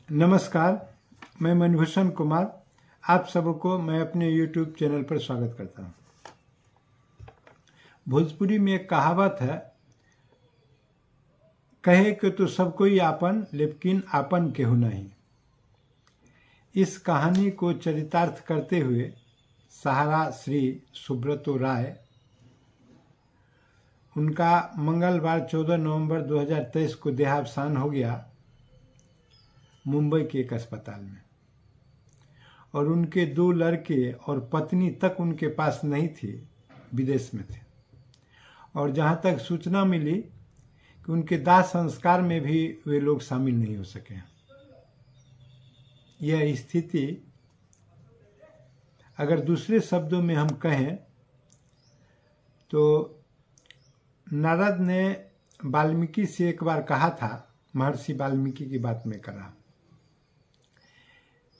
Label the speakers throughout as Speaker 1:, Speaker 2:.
Speaker 1: नमस्कार, मैं मनभूषण कुमार। आप सबको मैं अपने YouTube चैनल पर स्वागत करता हूँ। भोजपुरी में एक कहावत है, कहे कि तो सब कोई आपन लेकिन आपन केहू नहीं। इस कहानी को चरितार्थ करते हुए सहारा श्री सुब्रतो राय, उनका मंगलवार 14 नवंबर 2023 को देहावसान हो गया मुंबई के एक अस्पताल में। और उनके 2 लड़के और पत्नी तक उनके पास नहीं थी, विदेश में थे। और जहाँ तक सूचना मिली कि उनके दाह संस्कार में भी वे लोग शामिल नहीं हो सके। यह स्थिति अगर दूसरे शब्दों में हम कहें तो नारद ने वाल्मीकि से एक बार कहा था, महर्षि वाल्मीकि की बात में करा,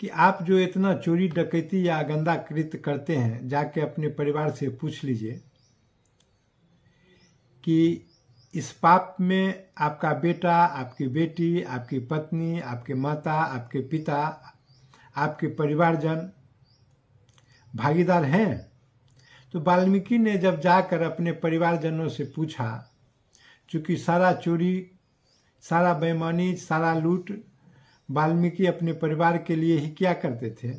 Speaker 1: कि आप जो इतना चोरी डकैती या गंदा कृत्य करते हैं, जाके अपने परिवार से पूछ लीजिए कि इस पाप में आपका बेटा, आपकी बेटी, आपकी पत्नी, आपके माता, आपके पिता, आपके परिवारजन भागीदार हैं। तो वाल्मीकि ने जब जाकर अपने परिवारजनों से पूछा, चूँकि सारा चोरी, सारा बेईमानी, सारा लूट वाल्मीकि अपने परिवार के लिए ही क्या करते थे,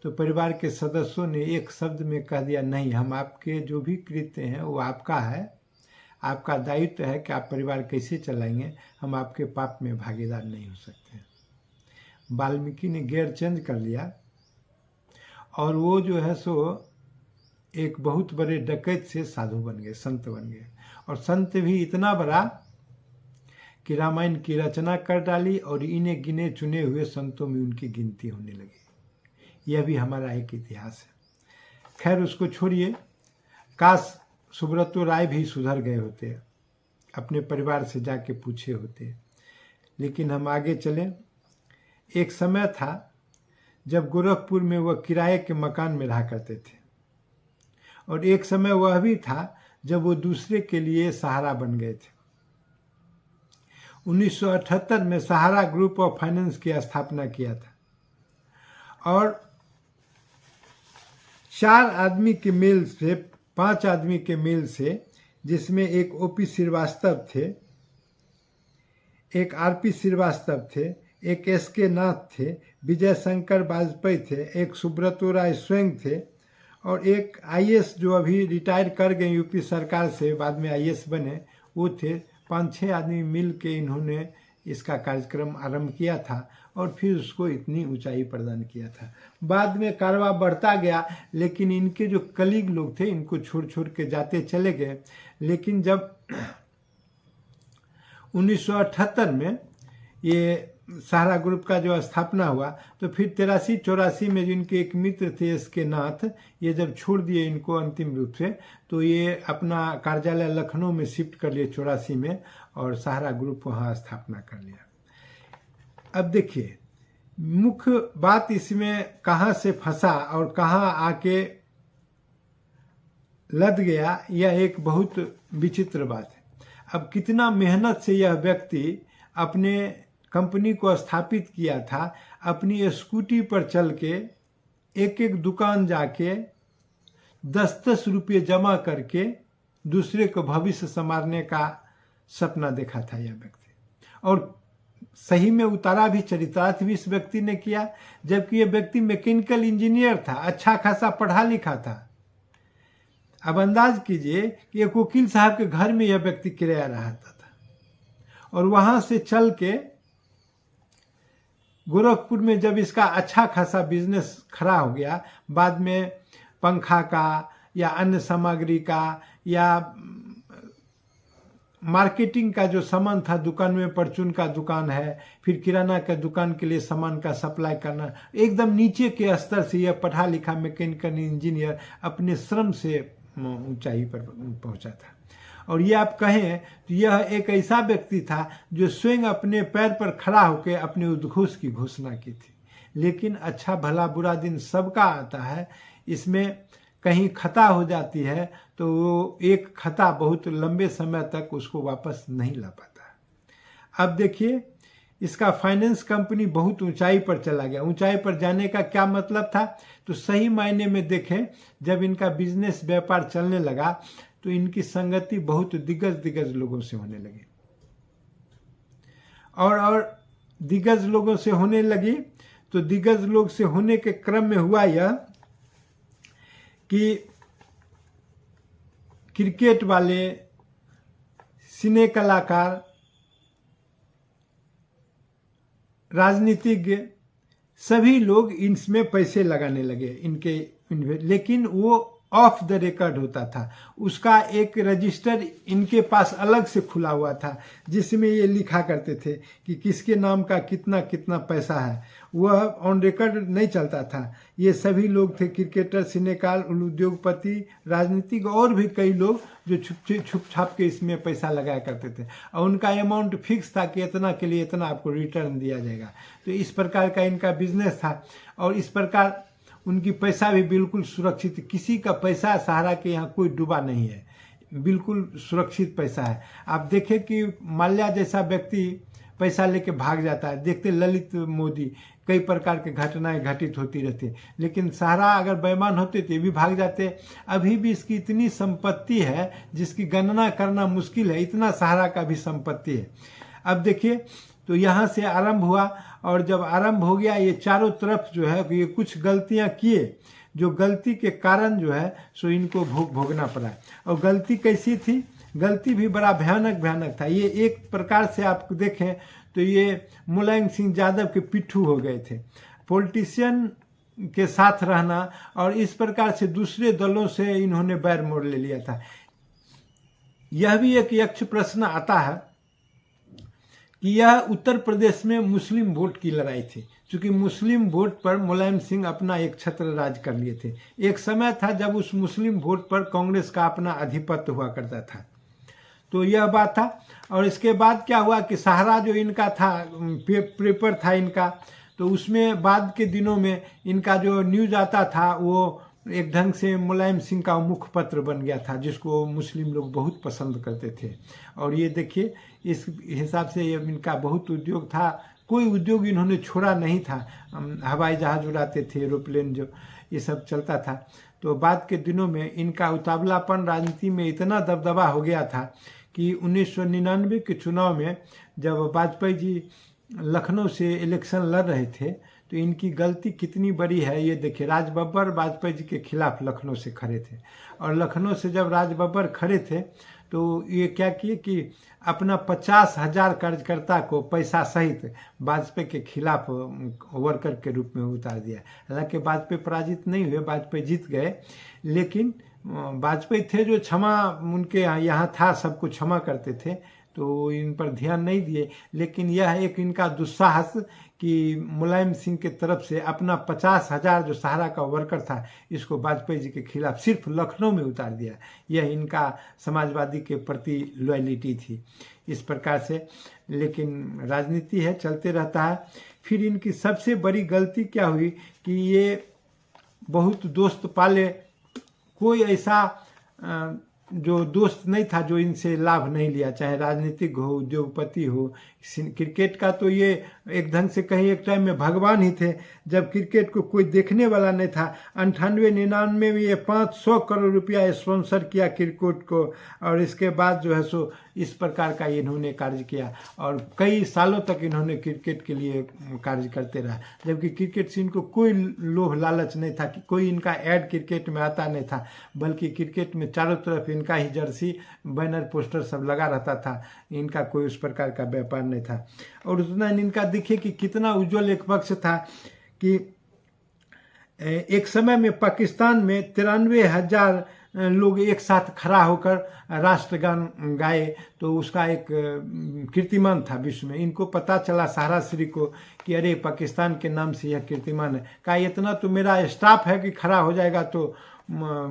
Speaker 1: तो परिवार के सदस्यों ने एक शब्द में कह दिया, नहीं, हम आपके जो भी कृत्य हैं वो आपका है, आपका दायित्व है कि आप परिवार कैसे चलाएंगे, हम आपके पाप में भागीदार नहीं हो सकते। वाल्मीकि ने गियर चेंज कर लिया और वो जो है सो एक बहुत बड़े डकैत से साधु बन गए, संत बन गए। और संत भी इतना बड़ा कि रामायण की रचना कर डाली और इन्हें गिने चुने हुए संतों में उनकी गिनती होने लगी। यह भी हमारा एक इतिहास है। खैर, उसको छोड़िए। काश सुब्रतो राय भी सुधर गए होते, अपने परिवार से जाके पूछे होते। लेकिन हम आगे चलें। एक समय था जब गोरखपुर में वह किराए के मकान में रहा करते थे, और एक समय वह भी था जब वो दूसरे के लिए सहारा बन गए थे। 1978 में सहारा ग्रुप ऑफ फाइनेंस की स्थापना किया था और 4 आदमी के मेल से, 5 आदमी के मेल से, जिसमें एक ओपी श्रीवास्तव थे, एक आरपी श्रीवास्तव थे, एक एसके नाथ थे, विजय शंकर वाजपेयी थे, एक सुब्रतो राय स्वयं थे और एक आईएएस जो अभी रिटायर कर गए यूपी सरकार से, बाद में आईएएस बने, वो थे। 5-6 आदमी मिल के इन्होंने इसका कार्यक्रम आरंभ किया था और फिर उसको इतनी ऊंचाई प्रदान किया था। बाद में कारवा बढ़ता गया, लेकिन इनके जो कलीग लोग थे इनको छोड़ छोड़ के जाते चले गए। लेकिन जब 1978 में ये सहारा ग्रुप का जो स्थापना हुआ, तो फिर 83-84 में जिनके एक मित्र थे एसके नाथ, ये जब छोड़ दिए इनको अंतिम रूप से, तो ये अपना कार्यालय लखनऊ में शिफ्ट कर लिए 84 में और सहारा ग्रुप वहाँ स्थापना कर लिया। अब देखिए, मुख्य बात इसमें कहाँ से फंसा और कहाँ आके लद गया, यह एक बहुत विचित्र बात है। अब कितना मेहनत से यह व्यक्ति अपने कंपनी को स्थापित किया था, अपनी स्कूटी पर चल के एक एक दुकान जाके 10-10 रुपये जमा करके दूसरे को भविष्य संवारने का सपना देखा था यह व्यक्ति। और सही में उतारा भी, चरितार्थ भी इस व्यक्ति ने किया, जबकि यह व्यक्ति मैकेनिकल इंजीनियर था, अच्छा खासा पढ़ा लिखा था। अब अंदाज कीजिए कि एक वकील साहब के घर में यह व्यक्ति किराया रहता था और वहां से चल के गोरखपुर में जब इसका अच्छा खासा बिजनेस खड़ा हो गया, बाद में पंखा का या अन्य सामग्री का या मार्केटिंग का जो सामान था, दुकान में परचून का दुकान है, फिर किराना के दुकान के लिए सामान का सप्लाई करना, एकदम नीचे के स्तर से यह पढ़ा लिखा मैकेनिकल इंजीनियर अपने श्रम से ऊंचाई पर पहुंचा था। और ये आप कहें तो यह एक ऐसा व्यक्ति था जो स्वयं अपने पैर पर खड़ा होकर अपने उद्घोष की घोषणा की थी। लेकिन अच्छा भला बुरा दिन सबका आता है, इसमें कहीं खता हो जाती है तो वो एक खता बहुत लंबे समय तक उसको वापस नहीं ला पाता। अब देखिए, इसका फाइनेंस कंपनी बहुत ऊंचाई पर चला गया। ऊंचाई पर जाने का क्या मतलब था? तो सही मायने में देखें, जब इनका बिजनेस व्यापार चलने लगा तो इनकी संगति बहुत दिग्गज दिग्गज लोगों से होने लगी, और दिग्गज लोगों से होने लगी। तो दिग्गज लोग से होने के क्रम में हुआ यह कि क्रिकेट वाले, सिने कलाकार, राजनीतिज्ञ, सभी लोग इसमें पैसे लगाने लगे इनके। लेकिन वो ऑफ द रिकॉर्ड होता था, उसका एक रजिस्टर इनके पास अलग से खुला हुआ था जिसमें ये लिखा करते थे कि किसके नाम का कितना कितना पैसा है। वह ऑन रिकॉर्ड नहीं चलता था। ये सभी लोग थे, क्रिकेटर, सिनेकार, उद्योगपति, राजनीतिक और भी कई लोग जो छुप छाप के इसमें पैसा लगाया करते थे, और उनका अमाउंट फिक्स था कि इतना के लिए इतना आपको रिटर्न दिया जाएगा। तो इस प्रकार का इनका बिजनेस था, और इस प्रकार उनकी पैसा भी बिल्कुल सुरक्षित। किसी का पैसा सहारा के यहाँ कोई डूबा नहीं है, बिल्कुल सुरक्षित पैसा है। आप देखें कि माल्या जैसा व्यक्ति पैसा लेके भाग जाता है। देखते ललित मोदी, कई प्रकार के घटनाएं घटित होती रहती, लेकिन सहारा अगर बेईमान होते तो ये भी भाग जाते। अभी भी इसकी इतनी संपत्ति है जिसकी गणना करना मुश्किल है, इतना सहारा का भी संपत्ति है। अब देखिए, तो यहाँ से आरंभ हुआ, और जब आरंभ हो गया ये चारों तरफ जो है ये कुछ गलतियाँ किए, जो गलती के कारण जो है सो इनको भोगना पड़ा। और गलती कैसी थी? गलती भी बड़ा भयानक था। ये एक प्रकार से आप देखें तो ये मुलायम सिंह यादव के पिट्ठू हो गए थे। पॉलिटिशियन के साथ रहना और इस प्रकार से दूसरे दलों से इन्होंने बैर मोड़ ले लिया था। यह भी एक यक्ष प्रश्न आता है कि यह उत्तर प्रदेश में मुस्लिम वोट की लड़ाई थी, क्योंकि मुस्लिम वोट पर मुलायम सिंह अपना एक छत्र राज कर लिए थे। एक समय था जब उस मुस्लिम वोट पर कांग्रेस का अपना आधिपत्य हुआ करता था। तो यह बात था। और इसके बाद क्या हुआ कि सहारा जो इनका था, पेपर था इनका, तो उसमें बाद के दिनों में इनका जो न्यूज आता था वो एक ढंग से मुलायम सिंह का मुखपत्र बन गया था, जिसको मुस्लिम लोग बहुत पसंद करते थे। और ये देखिए, इस हिसाब से इनका बहुत उद्योग था, कोई उद्योग इन्होंने छोड़ा नहीं था। हवाई जहाज उड़ाते थे, एरोप्लेन, जो ये सब चलता था। तो बाद के दिनों में इनका उतावलापन राजनीति में इतना दबदबा हो गया था कि 1999 के चुनाव में जब वाजपेयी जी लखनऊ से इलेक्शन लड़ रहे थे, तो इनकी गलती कितनी बड़ी है ये देखिए। राज बब्बर वाजपेयी जी के खिलाफ लखनऊ से खड़े थे, और लखनऊ से जब राज बब्बर खड़े थे तो ये क्या किए कि अपना 50,000 कार्यकर्ता को पैसा सहित वाजपेयी के खिलाफ वर्कर के रूप में उतार दिया। हालांकि वाजपेयी पराजित नहीं हुए, वाजपेयी जीत गए, लेकिन वाजपेयी थे जो क्षमा उनके यहाँ था, सबको क्षमा करते थे, तो इन पर ध्यान नहीं दिए। लेकिन यह एक इनका दुस्साहस कि मुलायम सिंह के तरफ से अपना 50,000 जो सहारा का वर्कर था, इसको वाजपेयी जी के खिलाफ सिर्फ लखनऊ में उतार दिया। यह इनका समाजवादी के प्रति लॉयलिटी थी, इस प्रकार से। लेकिन राजनीति है, चलते रहता है। फिर इनकी सबसे बड़ी गलती क्या हुई कि ये बहुत दोस्त पाले, कोई ऐसा जो दोस्त नहीं था जो इनसे लाभ नहीं लिया, चाहे राजनीतिक हो, उद्योगपति हो। क्रिकेट का तो ये एक ढंग से कहीं एक टाइम में भगवान ही थे, जब क्रिकेट को कोई देखने वाला नहीं था। 98-99 में ये 500 करोड़ रुपया स्पॉन्सर किया क्रिकेट को, और इसके बाद जो है सो इस प्रकार का इन्होंने कार्य किया, और कई सालों तक इन्होंने क्रिकेट के लिए कार्य करते रहा। जबकि क्रिकेट से इनको कोई लोभ लालच नहीं था, कि कोई इनका ऐड क्रिकेट में आता नहीं था, बल्कि क्रिकेट में चारों तरफ इनका ही जर्सी, बैनर, पोस्टर सब लगा रहता था। इनका कोई उस प्रकार का व्यापार नहीं था। और उतना इनका देखिए कि कितना उज्जवल एक पक्ष था कि एक समय में पाकिस्तान में 93,000 लोग एक साथ खड़ा होकर राष्ट्रगान गाए, तो उसका एक कीर्तिमान था विश्व में। इनको पता चला सहारा श्री को कि अरे पाकिस्तान के नाम से यह कीर्तिमान है। कहा इतना तो मेरा स्टाफ है कि खड़ा हो जाएगा तो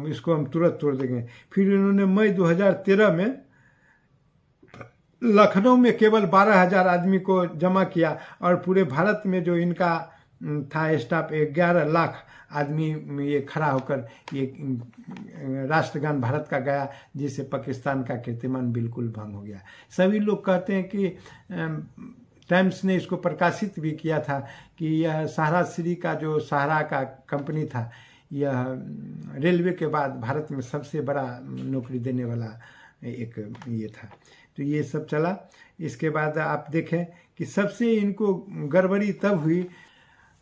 Speaker 1: इसको हम तुरंत तोड़ देंगे। फिर इन्होंने मई 2013 में लखनऊ में केवल 12,000 आदमी को जमा किया, और पूरे भारत में जो इनका था स्टाफ 11 लाख आदमी में ये खड़ा होकर ये राष्ट्रगान भारत का गाया, जिससे पाकिस्तान का कीर्तिमान बिल्कुल भंग हो गया। सभी लोग कहते हैं कि टाइम्स ने इसको प्रकाशित भी किया था कि यह सहारा श्री का जो सहारा का कंपनी था, यह रेलवे के बाद भारत में सबसे बड़ा नौकरी देने वाला एक ये था। तो ये सब चला। इसके बाद आप देखें कि सबसे इनको गड़बड़ी तब हुई,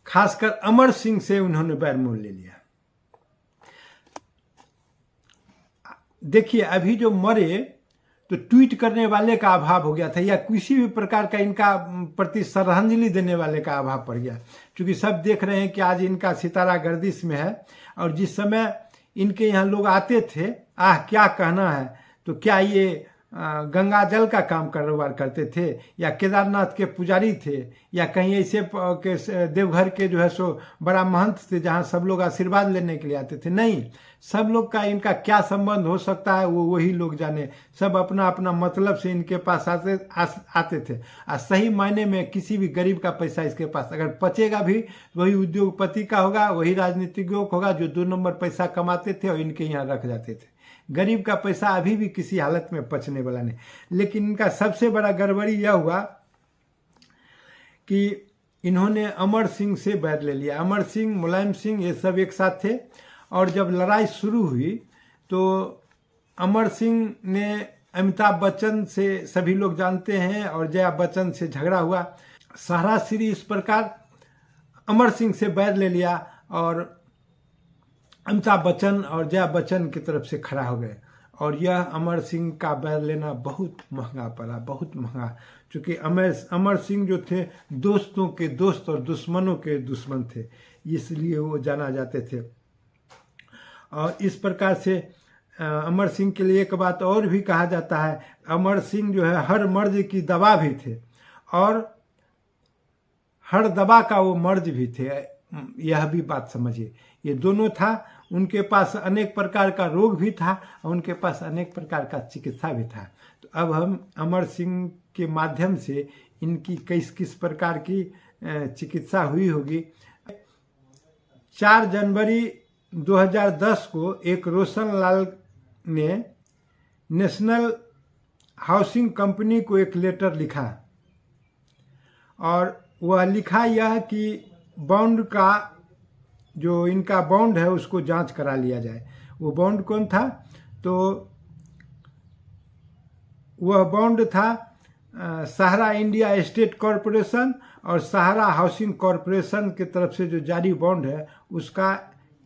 Speaker 1: खासकर अमर सिंह से उन्होंने बैर मोल ले लिया। देखिए अभी जो मरे तो ट्वीट करने वाले का अभाव हो गया था, या किसी भी प्रकार का इनका प्रति श्रद्धांजलि देने वाले का अभाव पड़ गया, क्योंकि सब देख रहे हैं कि आज इनका सितारा गर्दिश में है। और जिस समय इनके यहाँ लोग आते थे, क्या कहना है, तो क्या ये गंगा जल का काम कारोबार करते थे, या केदारनाथ के पुजारी थे, या कहीं ऐसे के देवघर के जो है सो बड़ा महंत थे जहाँ सब लोग आशीर्वाद लेने के लिए आते थे? नहीं, सब लोग का इनका क्या संबंध हो सकता है वो वही लोग जाने। सब अपना अपना मतलब से इनके पास आते थे। और सही मायने में किसी भी गरीब का पैसा इसके पास अगर बचेगा भी वही उद्योगपति का होगा, वही राजनीतिज्ञों का होगा जो 2 नंबर पैसा कमाते थे और इनके यहाँ रख जाते थे। गरीब का पैसा अभी भी किसी हालत में पचने वाला नहीं। लेकिन इनका सबसे बड़ा गड़बड़ी यह हुआ कि इन्होंने अमर सिंह से बैर ले लिया। अमर सिंह, मुलायम सिंह, ये सब एक साथ थे। और जब लड़ाई शुरू हुई तो अमर सिंह ने अमिताभ बच्चन से, सभी लोग जानते हैं, और जया बच्चन से झगड़ा हुआ। सहारा श्री इस प्रकार अमर सिंह से बैर ले लिया और अमिताभ बच्चन और जया बच्चन की तरफ से खड़ा हो गए। और यह अमर सिंह का बैर लेना बहुत महंगा पड़ा, बहुत महंगा, क्योंकि अमर सिंह जो थे दोस्तों के दोस्त और दुश्मनों के दुश्मन थे, इसलिए वो जाना जाते थे। और इस प्रकार से अमर सिंह के लिए एक बात और भी कहा जाता है, अमर सिंह जो है हर मर्ज की दवा भी थे और हर दवा का वो मर्ज भी थे। यह भी बात समझिए, ये दोनों था। उनके पास अनेक प्रकार का रोग भी था और उनके पास अनेक प्रकार का चिकित्सा भी था। तो अब हम अमर सिंह के माध्यम से इनकी किस प्रकार की चिकित्सा हुई होगी। 4 जनवरी 2010 को एक रोशन लाल ने नेशनल हाउसिंग कंपनी को एक लेटर लिखा और वह लिखा यह कि बॉन्ड का जो इनका बॉन्ड है उसको जांच करा लिया जाए। वो बॉन्ड कौन था? तो वह बॉन्ड था सहारा इंडिया एस्टेट कॉरपोरेशन और सहारा हाउसिंग कॉरपोरेशन की तरफ से जो जारी बॉन्ड है उसका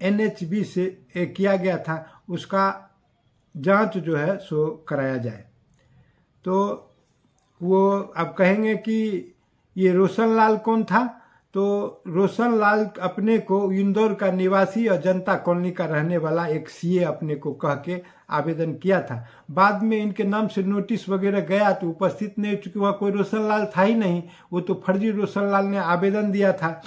Speaker 1: NHB से किया गया था, उसका जांच जो है सो कराया जाए। तो वो अब कहेंगे कि ये रोशन लाल कौन था? तो रोशन लाल अपने को इंदौर का निवासी और जनता कॉलोनी का रहने वाला एक CA अपने को कह के आवेदन किया था। बाद में इनके नाम से नोटिस वगैरह गया तो उपस्थित नहीं, चूंकि वह कोई रोशन लाल था ही नहीं, वो तो फर्जी रोशन लाल ने आवेदन दिया था।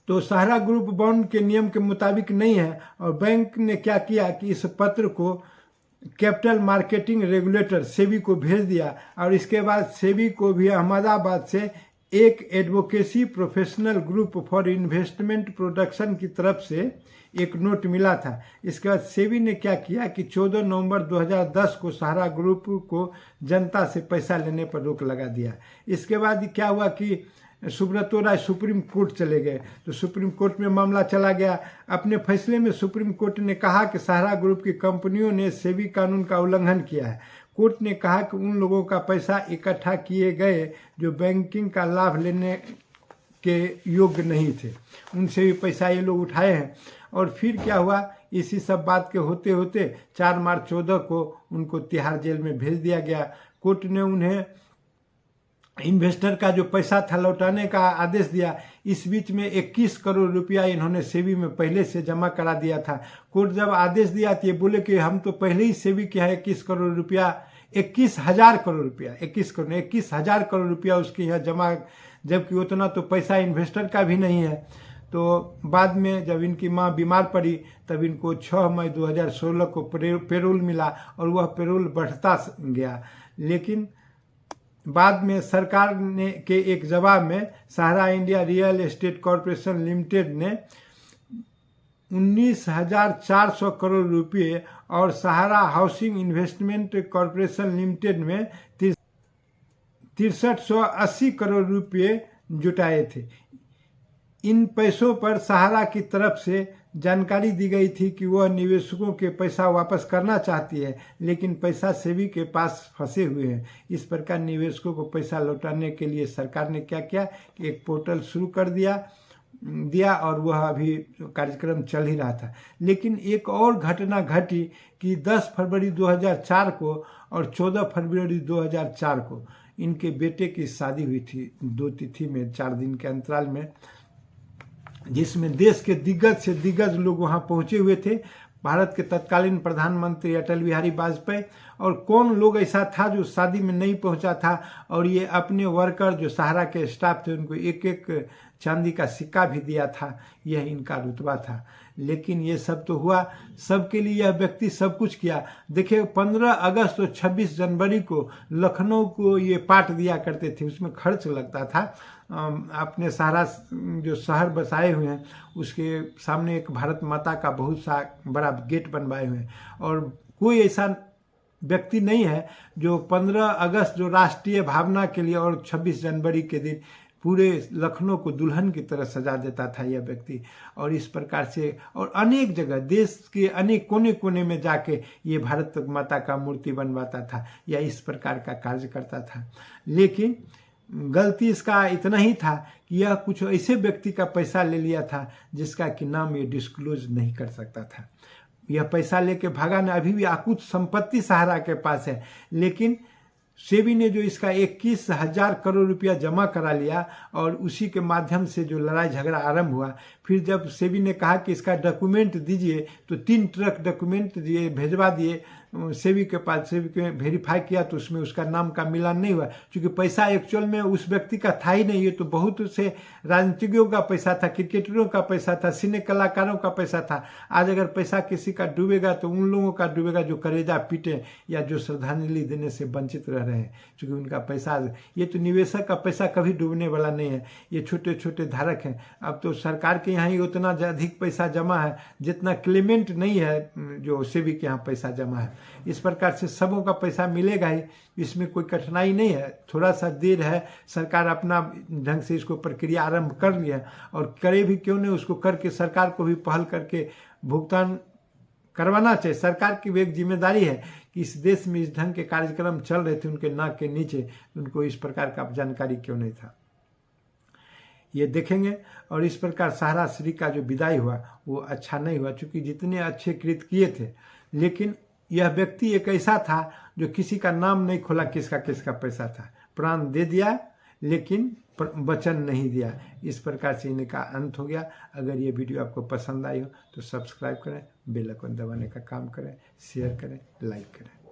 Speaker 1: तो सहारा ग्रुप बॉन्ड के नियम के मुताबिक नहीं है और बैंक ने क्या किया कि इस पत्र को कैपिटल मार्केटिंग रेगुलेटर सेबी को भेज दिया और इसके बाद सेबी को भी अहमदाबाद से एक advocacy professional group for investment production की तरफ से एक नोट मिला था। इसके बाद सेबी ने क्या किया कि 14 नवंबर 2010 को सहारा ग्रुप को जनता से पैसा लेने पर रोक लगा दिया। इसके बाद क्या हुआ कि सुब्रतो राय सुप्रीम कोर्ट चले गए, तो सुप्रीम कोर्ट में मामला चला गया। अपने फैसले में सुप्रीम कोर्ट ने कहा कि सहारा ग्रुप की कंपनियों ने सेबी कानून का उल्लंघन किया है। कोर्ट ने कहा कि उन लोगों का पैसा इकट्ठा किए गए जो बैंकिंग का लाभ लेने के योग्य नहीं थे, उनसे भी पैसा ये लोग उठाए हैं। और फिर क्या हुआ, इसी सब बात के होते होते 4 मार्च 14 को उनको तिहाड़ जेल में भेज दिया गया। कोर्ट ने उन्हें इन्वेस्टर का जो पैसा था लौटाने का आदेश दिया। इस बीच में 21 करोड़ रुपया इन्होंने सेबी में पहले से जमा करा दिया था। कोर्ट जब आदेश दिया तो ये बोले कि हम तो पहले ही सेबी के यहाँ 21 करोड़ रुपया, 21,000 करोड़ रुपया, 21,000 करोड़ रुपया उसके यहाँ जमा, जबकि उतना तो पैसा इन्वेस्टर का भी नहीं है। तो बाद में जब इनकी माँ बीमार पड़ी तब इनको 6 मई 2016 को पेरोल मिला और वह पेरोल बढ़ता गया। लेकिन बाद में सरकार ने के एक जवाब में Sahara India real estate corporation limited ने 19,400 करोड़ रुपये और Sahara housing investment corporation limited में 6380 करोड़ रुपये जुटाए थे। इन पैसों पर सहारा की तरफ से जानकारी दी गई थी कि वह निवेशकों के पैसा वापस करना चाहती है, लेकिन पैसा सेबी के पास फंसे हुए हैं। इस प्रकार निवेशकों को पैसा लौटाने के लिए सरकार ने क्या किया कि एक पोर्टल शुरू कर दिया और वह अभी कार्यक्रम चल ही रहा था। लेकिन एक और घटना घटी कि 10 फरवरी 2004 को और 14 फरवरी 2004 को इनके बेटे की शादी हुई थी, 2 तिथि में 4 दिन के अंतराल में, जिसमें देश के दिग्गज से दिग्गज लोग वहां पहुंचे हुए थे। भारत के तत्कालीन प्रधानमंत्री अटल बिहारी वाजपेयी और कौन लोग ऐसा था जो शादी में नहीं पहुंचा था, और ये अपने वर्कर जो सहारा के स्टाफ थे उनको एक एक चांदी का सिक्का भी दिया था। यह इनका रुतबा था। लेकिन ये सब तो हुआ, सबके लिए यह व्यक्ति सब कुछ किया। देखिए 15 अगस्त और 26 जनवरी को लखनऊ को ये पाठ दिया करते थे, उसमें खर्च लगता था। अपने सहारा जो शहर बसाए हुए हैं उसके सामने एक भारत माता का बहुत सा बड़ा गेट बनवाए हुए हैं, और कोई ऐसा व्यक्ति नहीं है जो 15 अगस्त जो राष्ट्रीय भावना के लिए और 26 जनवरी के दिन पूरे लखनऊ को दुल्हन की तरह सजा देता था यह व्यक्ति। और इस प्रकार से और अनेक जगह देश के अनेक कोने कोने में जाके ये भारत माता का मूर्ति बनवाता था या इस प्रकार का कार्य करता था। लेकिन गलती इसका इतना ही था कि यह कुछ ऐसे व्यक्ति का पैसा ले लिया था जिसका कि नाम ये डिस्क्लोज नहीं कर सकता था। यह पैसा लेके भागा न, अभी भी अकुत संपत्ति सहारा के पास है, लेकिन सेबी ने जो इसका 21,000 करोड़ रुपया जमा करा लिया और उसी के माध्यम से जो लड़ाई झगड़ा आरंभ हुआ। फिर जब सेबी ने कहा कि इसका डॉक्यूमेंट दीजिए तो 3 ट्रक डॉक्यूमेंट दिए, भेजवा दिए सेबी के पास। सेबी के वेरीफाई किया तो उसमें उसका नाम का मिलान नहीं हुआ, क्योंकि पैसा एक्चुअल में उस व्यक्ति का था ही नहीं। ये तो बहुत से राजनीतिज्ञों का पैसा था, क्रिकेटरों का पैसा था, सिने कलाकारों का पैसा था। आज अगर पैसा किसी का डूबेगा तो उन लोगों का डूबेगा जो कलेजा पीटे या जो श्रद्धांजलि देने से वंचित रह रहे हैं, क्योंकि उनका पैसा, ये तो निवेशक का पैसा कभी डूबने वाला नहीं है। ये छोटे छोटे धारक हैं। अब तो सरकार के यहाँ ही उतना अधिक पैसा जमा है जितना क्लेमेंट नहीं है जो सेबी के यहाँ पैसा जमा है। इस प्रकार से सबों का पैसा मिलेगा ही, इसमें कोई कठिनाई नहीं है। थोड़ा सा देर है, सरकार अपना ढंग से इसको प्रक्रिया आरंभ कर लिया, और करे भी क्यों नहीं, उसको करके सरकार को भी पहल करके भुगतान करवाना चाहिए। सरकार की भी एक जिम्मेदारी है कि इस देश में इस ढंग के कार्यक्रम चल रहे थे उनके नाक के नीचे, उनको इस प्रकार का जानकारी क्यों नहीं था, ये देखेंगे। और इस प्रकार सहारा श्री का जो विदाई हुआ वो अच्छा नहीं हुआ, चूंकि जितने अच्छे कृत्य किए थे, लेकिन यह व्यक्ति एक ऐसा था जो किसी का नाम नहीं खोला किसका किसका पैसा था। प्राण दे दिया लेकिन वचन नहीं दिया। इस प्रकार से इनका अंत हो गया। अगर ये वीडियो आपको पसंद आई हो तो सब्सक्राइब करें, बेल आइकन दबाने का काम करें, शेयर करें, लाइक करें।